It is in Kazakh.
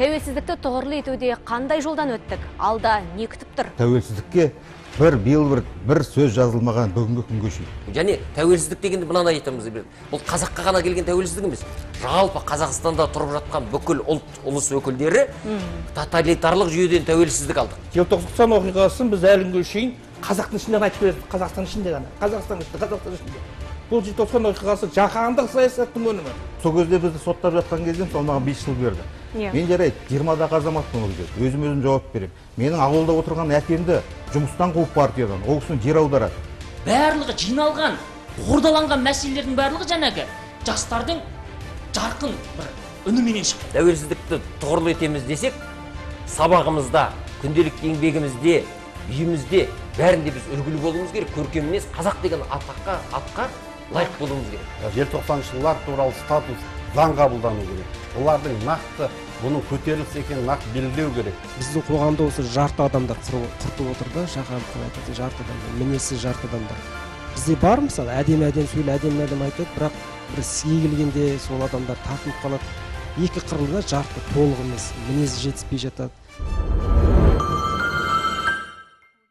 Тәуелсіздікті тұғырлы етуде қандай жолдан өттік? Алда не күтіп тұр? Тәуелсіздікке бір сөз жазылмаған бүгінгі күнге шейін. Және тәуелсіздік дегенде мынаны айтамыз. Бұл қазаққа ғана келген тәуелсіздік емес. Жалпы Қазақстанда тұрып жатқан бүкіл ұлт ұлыс өкілдері тоталитарлық жүйеден тәуелсіздік алдық. Желтоқсан оқиғасын біз әлі күнге шейін қазақтың ішінде айтып бердік. Қазақстан ішінде ғана. Қазақстан ішінде. Бұл желтоқсан оқиғасы жаһандық саясаттың өнімі. Сол кезде бізді соттап жатқан кезде сол маған 5 жыл берді. Мен жарайды 20-дағы азаматпын ол кезде. Өзім жауап беремін. Менің ауылда отырған әкемді жұмыстан қуып партиядан, ол кісіні жер аударады. Барлығы жиналған, қордаланған мәселелердің барлығы жаңағы жастардың жарқын бір үніменен шықты. Тәуелсіздікті тұғырлы етеміз десек, сабағымызда, күнделікті еңбегімізде, үйімізде бәрінде біз үлгілі болуымыз керек. Көркем мінез қазақ деген атқа лайық болуымыз керек. Желтоқсаншылар туралы статус заң қабылдану керек. Олардың нақты бұның көтеріліс екенін нақты белгілеу керек. Біздің қоғамда осы жарты адамдар құртып отыр да, шақырып жарты адамдар, мінезсіз жарты адамдар. Бізде бар мысалы, әдемі сөйле, әдемі айтады, бірақ бір іске келгенде сол адамдар тартынып қалады. Екі қырлы да жарты толық емес, мінезі жетіспей жатады.